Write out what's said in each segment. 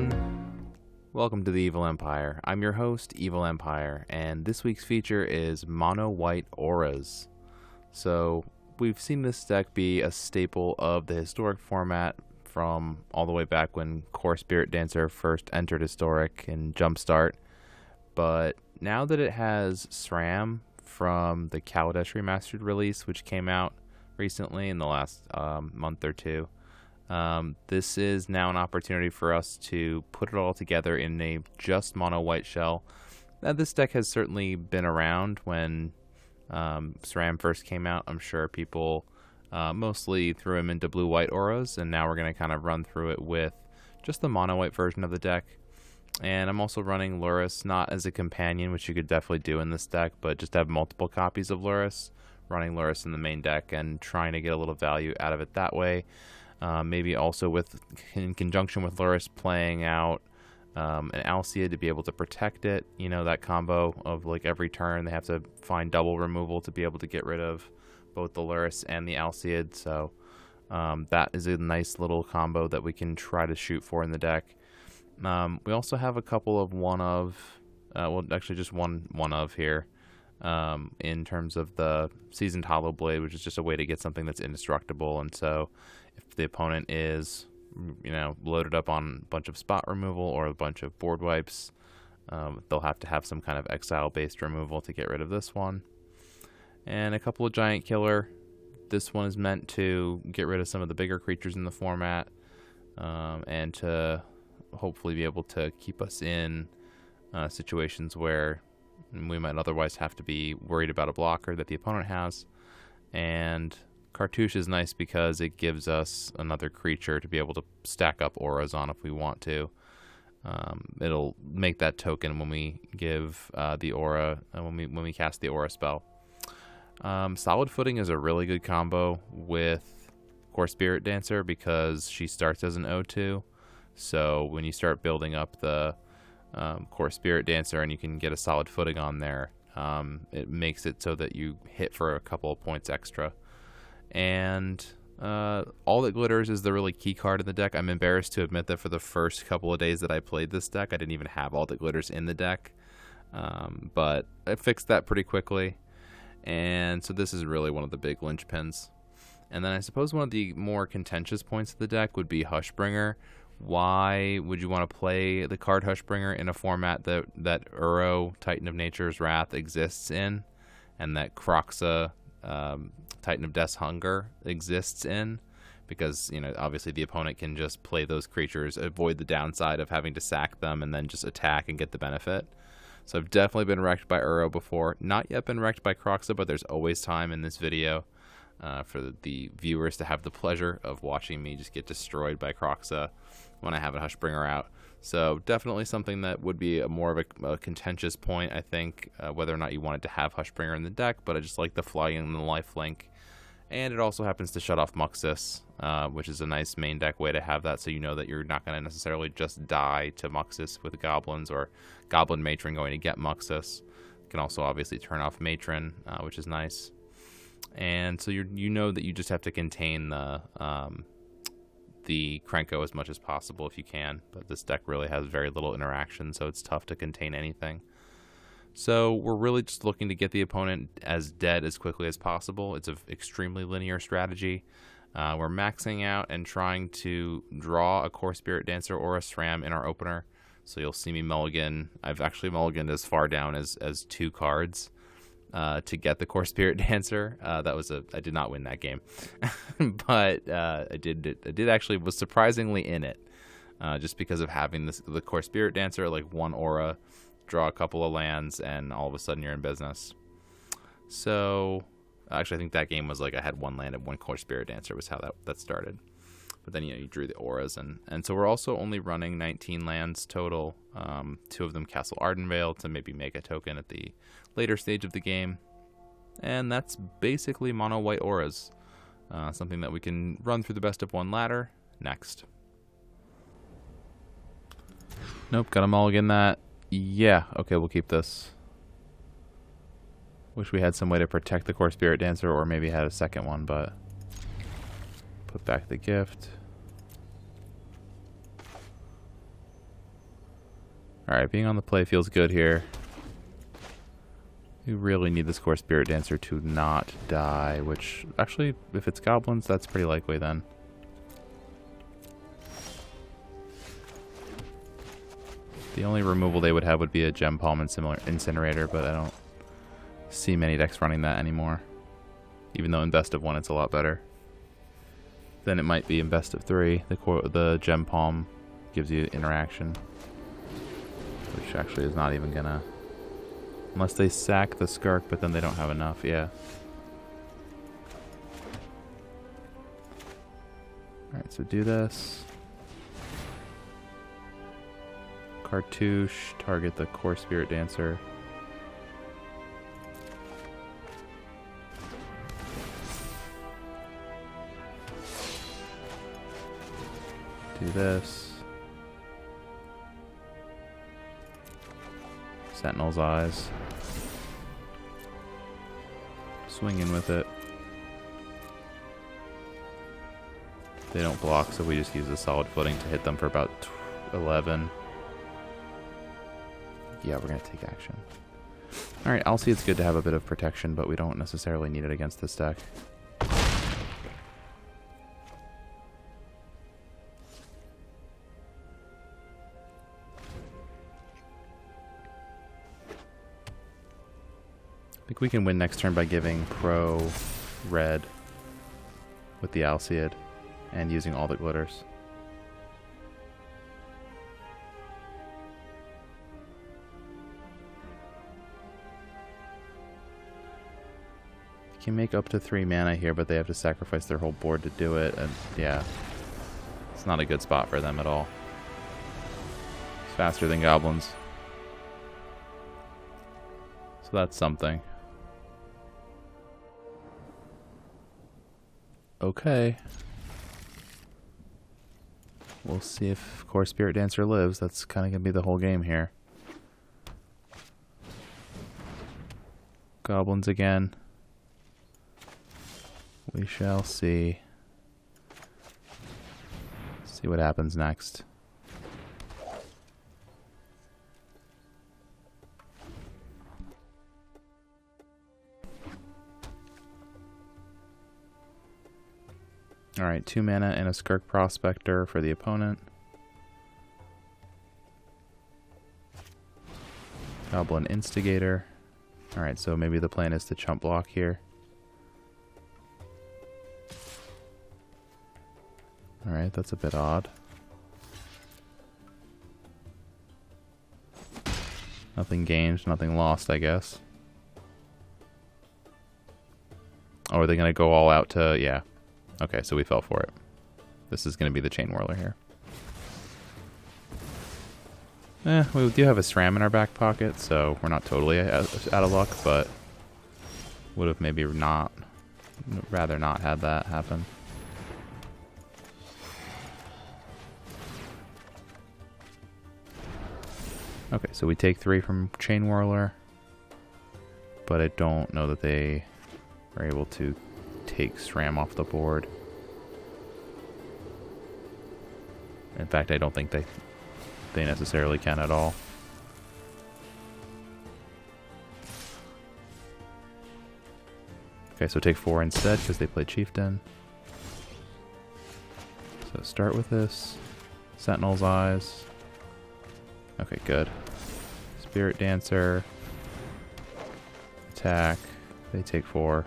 everyone. Welcome to the Evil Empire. I'm your host, Evil Empire, and this week's feature is mono white auras. So, we've seen this deck be a staple of the historic format from all the way back when Core Spirit Dancer first entered historic in Jumpstart. But now that it has SRAM from the Kaladesh Remastered release, which came out recently in the last month or two, this is now an opportunity for us to put it all together in a just mono white shell. Now, this deck has certainly been around when SRAM first came out. I'm sure people mostly threw him into blue white auras, and now we're going to kind of run through it with just the mono white version of the deck. And I'm also running Lurrus, not as a companion, which you could definitely do in this deck, but just have multiple copies of Lurrus, running Lurrus in the main deck and trying to get a little value out of it that way. Maybe also in conjunction with Lurrus, playing out an Alseid to be able to protect it. You know, that combo of like every turn they have to find double removal to be able to get rid of both the Lurrus and the Alseid. So that is a nice little combo that we can try to shoot for in the deck. We also have a couple of just one of here in terms of the Seasoned Hollow Blade, which is just a way to get something that's indestructible. And so if the opponent is, loaded up on a bunch of spot removal or a bunch of board wipes, they'll have to have some kind of exile-based removal to get rid of this one. And a couple of Giant Killer. This one is meant to get rid of some of the bigger creatures in the format, and to hopefully be able to keep us in situations where we might otherwise have to be worried about a blocker that the opponent has. And Cartouche is nice because it gives us another creature to be able to stack up auras on if we want to. It'll make that token when we give the aura, when we cast the aura spell. Solid Footing is a really good combo with Core Spirit Dancer because she starts as an O2. So when you start building up the Core Spirit Dancer and you can get a Solid Footing on there, it makes it so that you hit for a couple of points extra. And All That Glitters is the really key card in the deck. I'm embarrassed to admit that for the first couple of days that I played this deck, I didn't even have All That Glitters in the deck. But I fixed that pretty quickly. And so this is really one of the big linchpins. And then I suppose one of the more contentious points of the deck would be Hushbringer. Why would you want to play the card Hushbringer in a format that Uro, Titan of Nature's Wrath, exists in, and that Kroxa, Titan of Death's Hunger, exists in? Because, obviously the opponent can just play those creatures, avoid the downside of having to sack them, and then just attack and get the benefit. So I've definitely been wrecked by Uro before. Not yet been wrecked by Kroxa, but there's always time in this video for the viewers to have the pleasure of watching me just get destroyed by Kroxa when I have a Hushbringer out. So definitely something that would be more of a contentious point, I think, whether or not you wanted to have Hushbringer in the deck, but I just like the flying and the lifelink. And it also happens to shut off Muxus, which is a nice main deck way to have that, so you know that you're not going to necessarily just die to Muxus with Goblins or Goblin Matron going to get Muxus. You can also obviously turn off Matron, which is nice. And so you know that you just have to contain the Krenko as much as possible if you can, but this deck really has very little interaction, so it's tough to contain anything. So we're really just looking to get the opponent as dead as quickly as possible. It's an extremely linear strategy. We're maxing out and trying to draw a Core Spirit Dancer or a SRAM in our opener. So you'll see me mulligan. I've actually mulliganed as far down as 2 cards to get the Core Spirit Dancer. I did not win that game, but I did actually was surprisingly in it, just because of having the Core Spirit Dancer, like one aura, draw a couple of lands, and all of a sudden you're in business. So actually I think that game was like I had 1 land and 1 Core Spirit Dancer was how that started. But then you drew the auras, and so we're also only running 19 lands total, 2 of them Castle Ardenvale to maybe make a token at the later stage of the game. And that's basically mono white auras, something that we can run through the best of 1 ladder next. Nope, got a mulligan that. Yeah, okay, we'll keep this. Wish we had some way to protect the Core Spirit Dancer, or maybe had a second one, but put back the gift. Alright, being on the play feels good here. We really need this core Spirit Dancer to not die, which, actually, if it's goblins, that's pretty likely then. The only removal they would have would be a Gem Palm and similar Incinerator, but I don't see many decks running that anymore. Even though in best of 1 it's a lot better. Then it might be in best of 3. The Gem Palm gives you interaction, which actually is not even gonna... Unless they sack the Skirk, but then they don't have enough, yeah. Alright, so do this. Cartouche, target the core Spirit Dancer. Do this. Sentinel's Eyes. Swing in with it. They don't block, so we just use a solid footing to hit them for about 11. Yeah, we're going to take action. Alright, I'll see it's good to have a bit of protection, but we don't necessarily need it against this deck. I think we can win next turn by giving Pro red with the Alseid and using all the glitters. Can make up to 3 mana here, but they have to sacrifice their whole board to do it, and yeah, it's not a good spot for them at all. It's faster than goblins, so that's something. Okay, we'll see if Core Spirit Dancer lives. That's kind of gonna be the whole game here. Goblins again. We shall see. See what happens next. Alright, 2 mana and a Skirk Prospector for the opponent. Goblin Instigator. Alright, so maybe the plan is to chump block here. Alright, that's a bit odd. Nothing gained, nothing lost, I guess. Oh, are they going to go all out to... yeah. Okay, so we fell for it. This is going to be the Chain Whirler here. We do have a SRAM in our back pocket, so we're not totally out of luck, but would have maybe rather not had that happen. Okay, so we take 3 from Chain Whirler, but I don't know that they are able to take SRAM off the board. In fact, I don't think they necessarily can at all. Okay, so take 4 instead because they played Chieftain. So start with this. Sentinel's Eyes. Okay, good. Spirit Dancer. Attack. They take 4.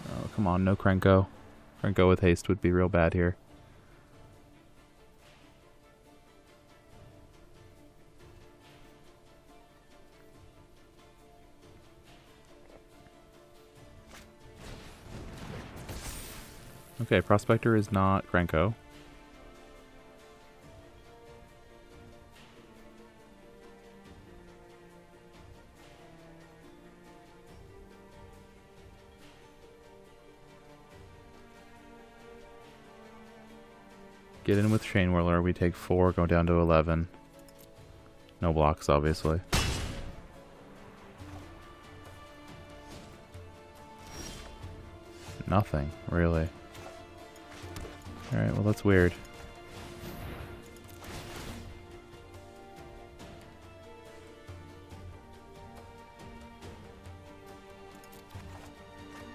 Oh, come on, no Krenko. Krenko with haste would be real bad here. Okay, Prospector is not Krenko. Get in with Chain Whirler. We take 4, go down to 11. No blocks, obviously. Nothing, really. Alright, well that's weird.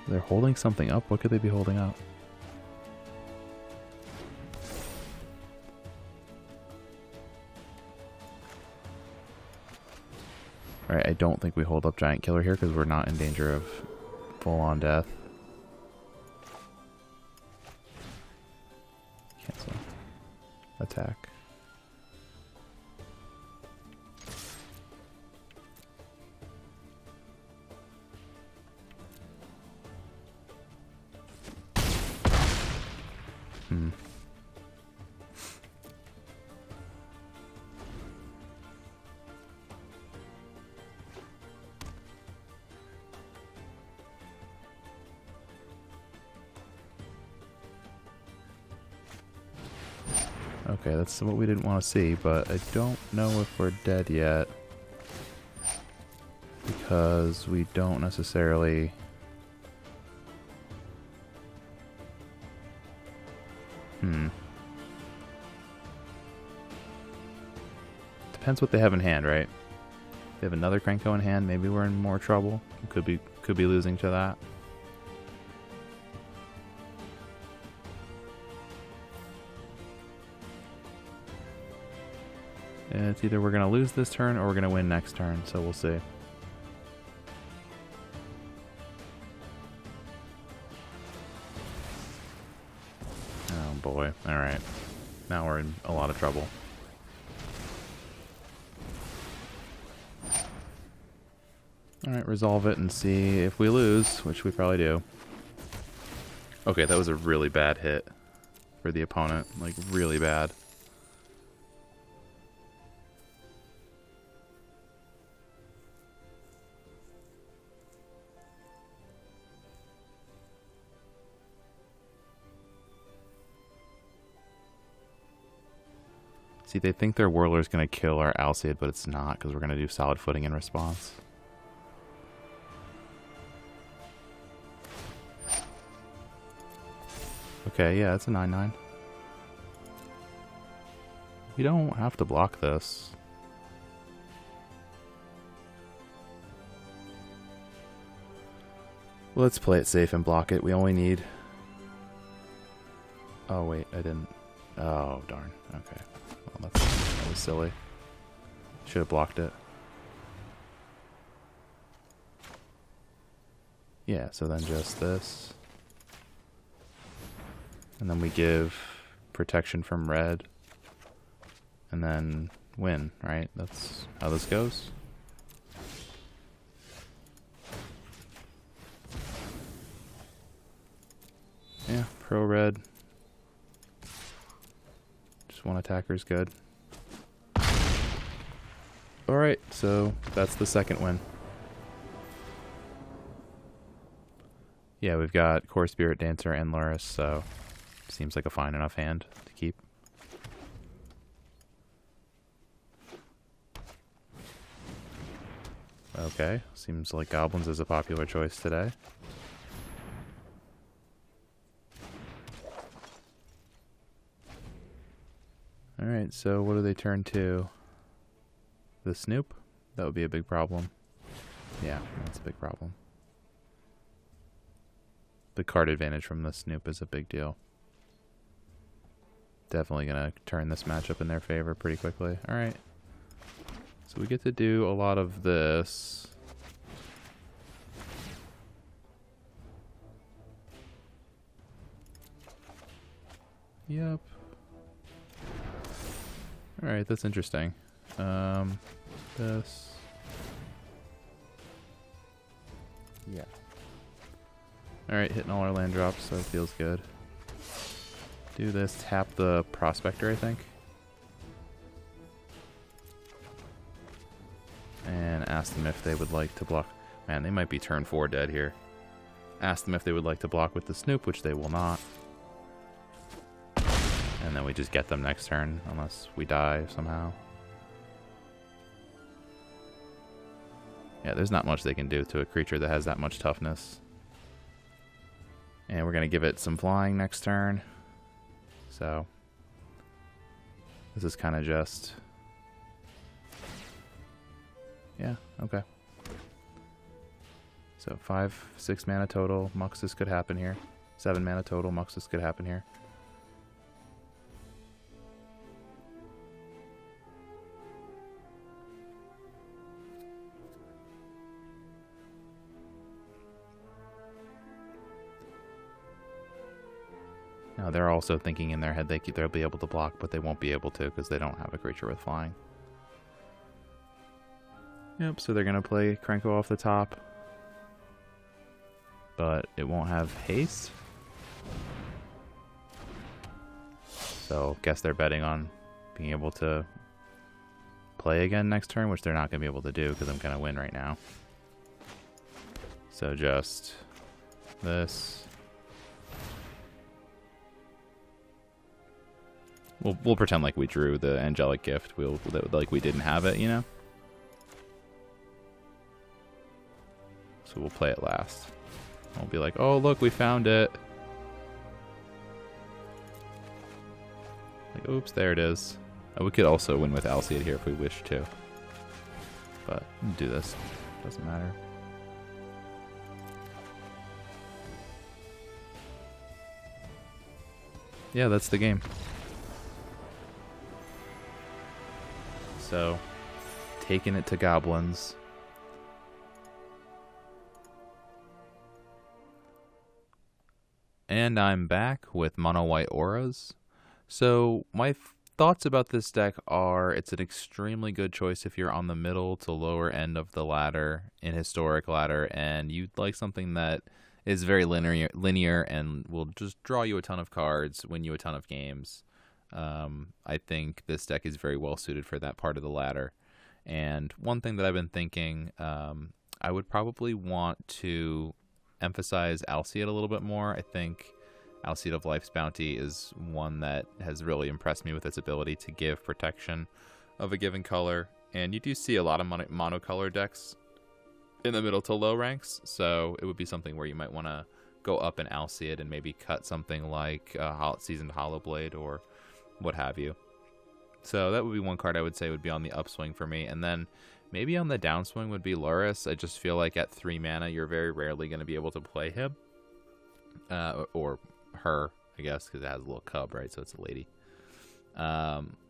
They're holding something up? What could they be holding up? Alright, I don't think we hold up Giant Killer here because we're not in danger of full-on death. Cancel. Attack. Okay, that's what we didn't want to see, but I don't know if we're dead yet. Because we don't necessarily... Depends what they have in hand, right? If they have another Krenko in hand, maybe we're in more trouble. Could be losing to that. It's either we're going to lose this turn or we're going to win next turn, so we'll see. Oh boy, alright. Now we're in a lot of trouble. Alright, resolve it and see if we lose, which we probably do. Okay, that was a really bad hit for the opponent. Like, really bad. See, they think their Whirler's going to kill our Alcid, but it's not, because we're going to do solid footing in response. Okay, yeah, it's a 9/9. We don't have to block this. Let's play it safe and block it. We only need... Oh, wait, I didn't... Oh, darn. Okay. Well, that was silly. Should have blocked it. Yeah, so then just this. And then we give protection from red. And then win, right? That's how this goes. Yeah, pro red. Just one attacker's good. Alright, so that's the second win. Yeah, we've got Core Spirit Dancer and Luris, so seems like a fine enough hand to keep. Okay, seems like Goblins is a popular choice today. Alright, so what do they turn to? The Snoop? That would be a big problem. Yeah, that's a big problem. The card advantage from the Snoop is a big deal. Definitely going to turn this matchup in their favor pretty quickly. Alright. So we get to do a lot of this. Yep. Alright, that's interesting. This. Yeah. Alright, hitting all our land drops, so it feels good. Do this, tap the Prospector, I think. And ask them if they would like to block. Man, they might be turn 4 dead here. Ask them if they would like to block with the Snoop, which they will not. And then we just get them next turn, unless we die somehow. Yeah, there's not much they can do to a creature that has that much toughness. And we're going to give it some flying next turn. So this is kind of just... Yeah, okay. So 5, 6 mana total. Muxus could happen here. 7 mana total. Muxus could happen here. Now they're also thinking in their head they'll be able to block, but they won't be able to because they don't have a creature with flying. Yep, so they're going to play Krenko off the top. But it won't have haste. So guess they're betting on being able to play again next turn, which they're not going to be able to do because I'm going to win right now. So just this. We'll pretend like we drew the angelic gift. Like we didn't have it, you know? So we'll play it last. We'll be like, oh, look, we found it. Like, oops, there it is. We could also win with Alseid here if we wish to. But we'll do this. Doesn't matter. Yeah, that's the game. So, taking it to goblins. And I'm back with mono white auras. So my thoughts about this deck are it's an extremely good choice if you're on the middle to lower end of the ladder in historic ladder and you'd like something that is very linear and will just draw you a ton of cards, win you a ton of games. I think this deck is very well suited for that part of the ladder. And one thing that I've been thinking, I would probably want to emphasize Alseid a little bit more. I think Alseid of Life's Bounty is one that has really impressed me with its ability to give protection of a given color. And you do see a lot of monocolor decks in the middle to low ranks, so it would be something where you might want to go up in Alseid and maybe cut something like Seasoned Hollowblade or what have you. So that would be one card I would say would be on the upswing for me. And then maybe on the downswing would be Lurrus. I just feel like at 3 mana, you're very rarely going to be able to play him. Or her, I guess, because it has a little cub, right? So it's a lady.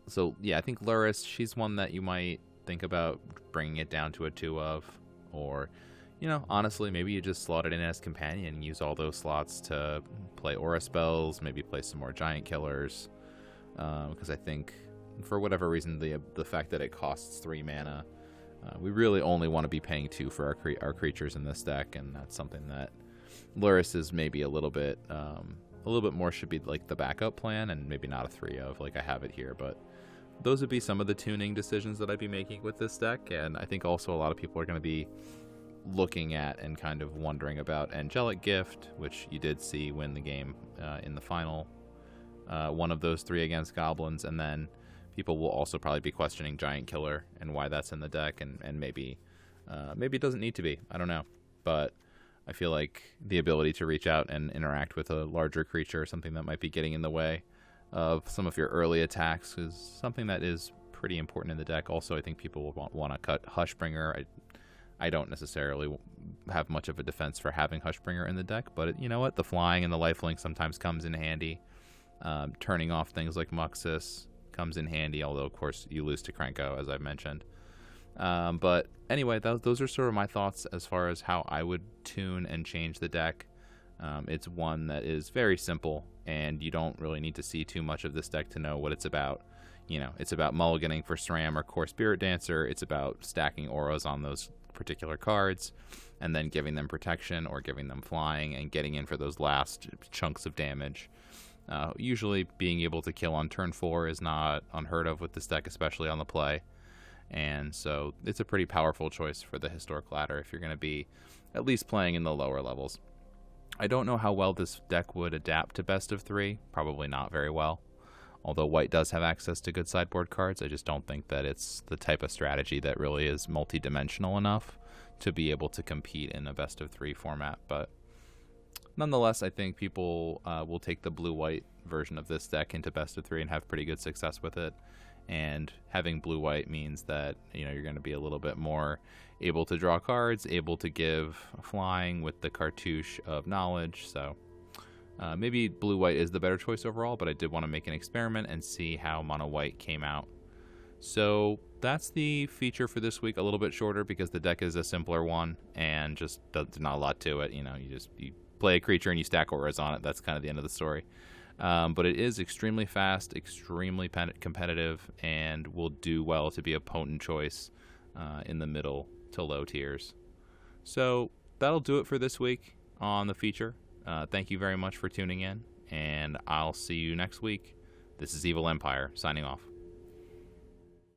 So, yeah, I think Lurrus, she's one that you might think about bringing it down to a 2 of. Or, you know, honestly, maybe you just slot it in as companion and use all those slots to play aura spells, maybe play some more giant killers. Because I think, for whatever reason, the fact that it costs 3 mana, we really only want to be paying 2 for our creatures in this deck, and that's something that Lurrus is maybe a little bit more should be like the backup plan, and maybe not a 3 of like I have it here. But those would be some of the tuning decisions that I'd be making with this deck, and I think also a lot of people are going to be looking at and kind of wondering about Angelic Gift, which you did see win the game in the final one of those 3 against goblins, and then people will also probably be questioning Giant Killer and why that's in the deck, and maybe it doesn't need to be. I don't know. But I feel like the ability to reach out and interact with a larger creature, something that might be getting in the way of some of your early attacks, is something that is pretty important in the deck. Also, I think people will want to cut Hushbringer. I don't necessarily have much of a defense for having Hushbringer in the deck, but you know what? The flying and the lifelink sometimes comes in handy. Turning off things like Muxus comes in handy, although of course you lose to Krenko, as I've mentioned. But anyway, those are sort of my thoughts as far as how I would tune and change the deck. It's one that is very simple, and you don't really need to see too much of this deck to know what it's about. You know, it's about mulliganing for SRAM or Core Spirit Dancer. It's about stacking auras on those particular cards and then giving them protection or giving them flying and getting in for those last chunks of damage. Usually being able to kill on turn 4 is not unheard of with this deck, especially on the play. And so it's a pretty powerful choice for the historic ladder if you're going to be at least playing in the lower levels. I don't know how well this deck would adapt to best of 3. Probably not very well. Although white does have access to good sideboard cards, I just don't think that it's the type of strategy that really is multi-dimensional enough to be able to compete in a best of 3 format. But Nonetheless, I think people will take the blue-white version of this deck into best of 3 and have pretty good success with it. And having blue-white means that you're going to be a little bit more able to draw cards, able to give flying with the cartouche of knowledge. So maybe blue-white is the better choice overall, but I did want to make an experiment and see how mono-white came out. So that's the feature for this week. A little bit shorter because the deck is a simpler one and just there's not a lot to it. You play a creature and you stack auras on it. That's kind of the end of the story. But it is extremely fast, extremely competitive, and will do well to be a potent choice in the middle to low tiers. So that'll do it for this week on the feature. Thank you very much for tuning in, and I'll see you next week. This is Evil Empire, signing off.